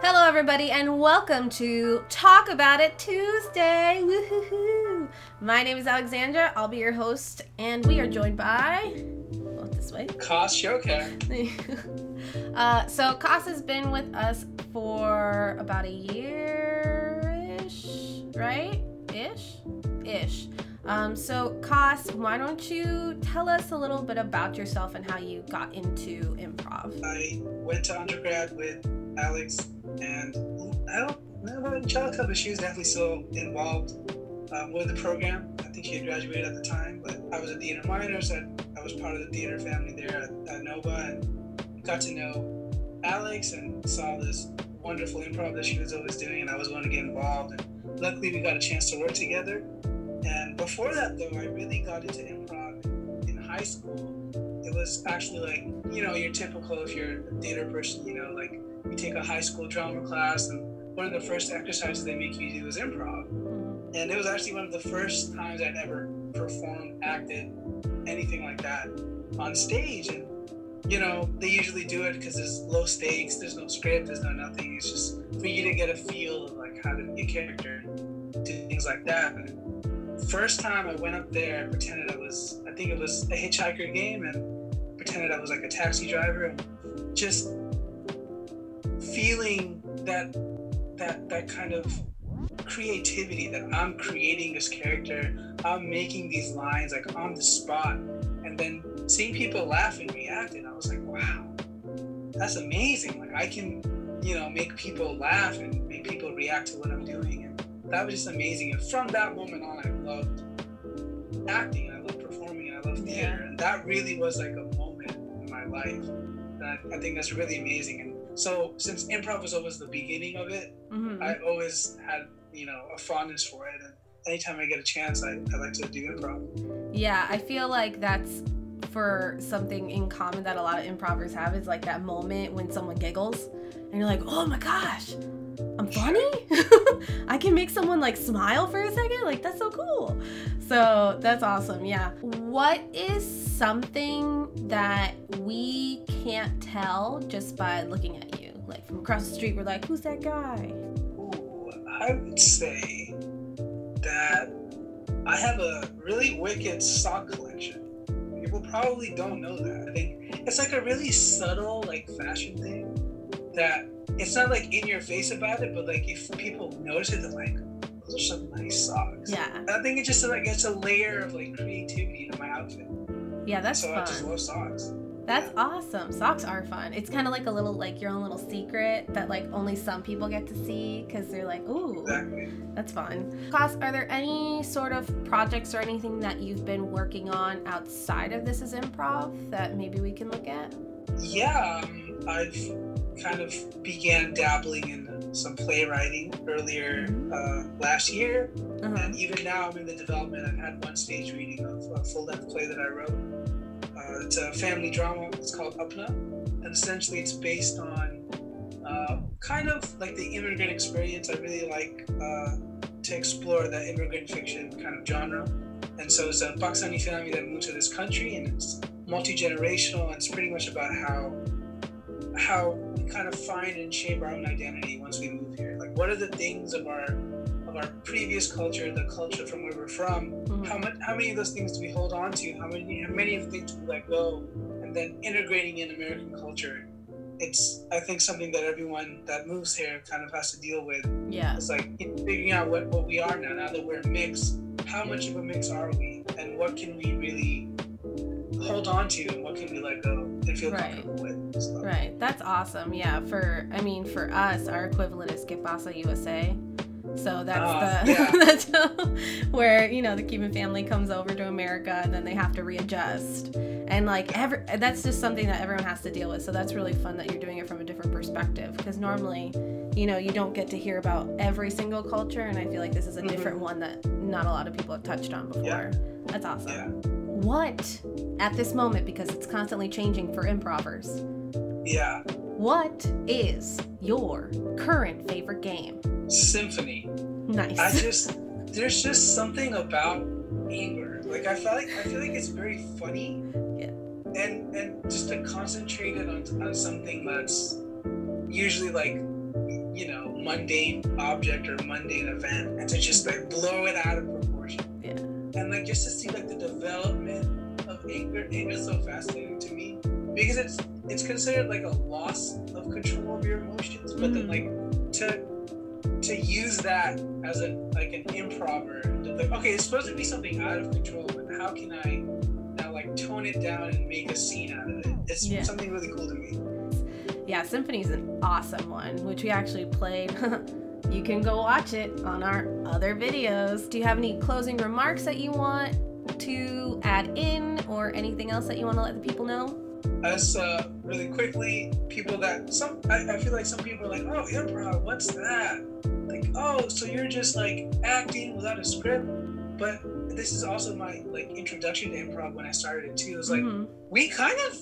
Hello everybody and welcome to Talk About It Tuesday. Woohoo! My name is Alexandra. I'll be your host and we are joined by this way. Qaas So Qaas has been with us for about a year-ish, right? Ish. So Qaas, why don't you tell us a little bit about yourself and how you got into improv? I went to undergrad with Alex, and I don't know about Angelica, but she was definitely still involved with the program. I think she had graduated at the time, but I was a theater minor, so I was part of the theater family there at Nova, and got to know Alex and saw this wonderful improv that she was always doing, and I was going to get involved. And luckily, we got a chance to work together. And before that, though, I really got into improv in high school. It was actually like, your typical, if you're a theater person, like you take a high school drama class, and one of the first exercises they make you do is improv. And it was actually one of the first times I'd ever performed, acted, anything like that on stage. And, they usually do it because there's low stakes, there's no script, there's no nothing. It's just for you to get a feel of like how to be a character, do things like that. And first time I went up there, I pretended I think it was a hitchhiker game, and pretended I was like a taxi driver, and just feeling that kind of creativity that I'm creating this character, I'm making these lines like on the spot, and then seeing people laugh and react, and I was like, wow, that's amazing. Like I can, make people laugh and make people react to what I'm doing, and that was just amazing. And from that moment on, I loved acting, I loved performing, and I loved theater, and that really was like a moment in my life that I think that's really amazing. And so since improv was always the beginning of it, I always had, a fondness for it, and anytime I get a chance, I like to do improv. Yeah, I feel like that's for something in common that a lot of improvers have, is like that moment when someone giggles and you're like, oh my gosh, I'm funny. I can make someone like smile for a second. Like that's so cool. So that's awesome. Yeah. What is something that we can't tell just by looking at you? Like from across the street, we're like, who's that guy? Ooh, I would say that I have a really wicked sock collection. People probably don't know that. I think it's like a really subtle like fashion thing that it's not like in your face about it, but like if people notice it, they're like, those are some nice socks. Yeah. I think it just like it's a layer of like creativity to my outfit. Yeah, that's so fun. I just love socks. That's awesome. Socks are fun. It's kind of like a little, like your own little secret that like only some people get to see because they're like, ooh, exactly. That's fun. Qaas, are there any sort of projects or anything that you've been working on outside of This Is Improv that maybe we can look at? Yeah, I've kind of began dabbling in some playwriting earlier last year, and even now I'm in the development. I've had one stage reading of a full-length play that I wrote. It's a family drama. It's called Apna, and essentially it's based on kind of like the immigrant experience. I really like to explore that immigrant fiction kind of genre, and so it's a Pakistani family that moved to this country, and it's multi-generational, and it's pretty much about how we kind of find and shape our own identity once we move here. Like, what are the things of our previous culture, the culture from where we're from? How many of those things do we hold on to? How many of the things do we let go? And then integrating in American culture. It's, I think, something that everyone that moves here kind of has to deal with. Yeah. It's like figuring out what we are now that we're a mix. How much of a mix are we? And what can we really hold on to, and what can we let go and feel comfortable with? So. Right. That's awesome. Yeah. For us, our equivalent is Que Pasa USA. So that's that's where, the Cuban family comes over to America and then they have to readjust. And like that's just something that everyone has to deal with. So that's really fun that you're doing it from a different perspective, because normally, you don't get to hear about every single culture, and I feel like this is a different one that not a lot of people have touched on before. Yeah. That's awesome. Yeah. What, at this moment, because it's constantly changing for improvers, what is your current favorite game? Symphony. Nice. There's just something about anger. Like I feel like it's very funny. Yeah. And just to concentrate it on something that's usually like you know, mundane object or mundane event, and to just like blow it out of proportion. Yeah. And like just to see like the development of anger is so fascinating to me, because it's considered like a loss of control of your emotions, but then like to use that as an improver, like, okay, it's supposed to be something out of control, but how can I now like tone it down and make a scene out of it? It's something really cool to me. Yeah, Symphony's an awesome one, which we actually played. You can go watch it on our other videos. Do you have any closing remarks that you want to add in, or anything else that you want to let the people know? As really quickly, people that I feel like some people are like, oh, improv, what's that? Like, oh, so you're just like acting without a script? But this is also my like introduction to improv when I started it too. It was like, we kind of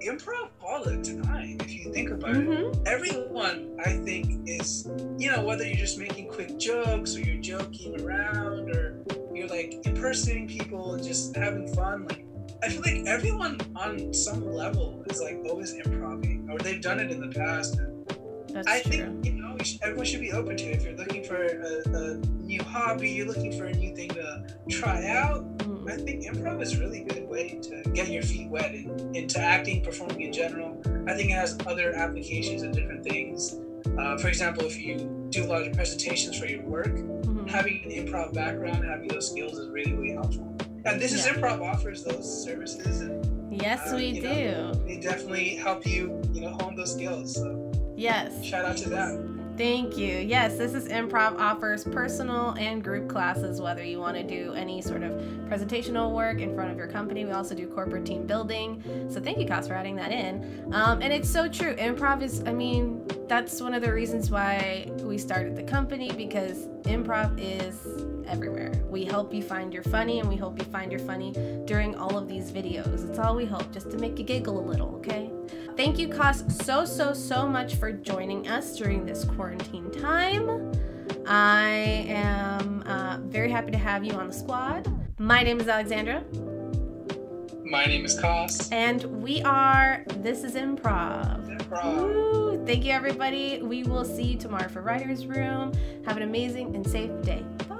improv all the time if you think about it. Everyone, I think, is, you know, whether you're just making quick jokes or you're joking around or you're like impersonating people and just having fun, like I feel like everyone on some level is like always improving, or they've done it in the past. And I think, you know, everyone should be open to it. If you're looking for a new hobby, you're looking for a new thing to try out, I think improv is a really good way to get your feet wet into acting, performing in general. I think it has other applications of different things. For example, if you do a lot of presentations for your work, having an improv background, having those skills is really, really helpful. And this is Improv offers those services. And, yes, we do. They definitely help you, you know, hone those skills. So yes. Shout out to them. Thank you. Yes, this is Improv offers personal and group classes, whether you want to do any sort of presentational work in front of your company. We also do corporate team building. So thank you, Qaas, for adding that in. And it's so true. Improv is, I mean, that's one of the reasons why we started the company, because improv is everywhere. We help you find your funny, and we hope you find your funny during all of these videos. It's all we hope, just to make you giggle a little, okay? Thank you, Qaas, so much for joining us during this quarantine time. I am very happy to have you on the squad. My name is Alexandra. My name is Qaas. And this is Improv. Woo! Thank you, everybody. We will see you tomorrow for Writer's Room. Have an amazing and safe day. Bye.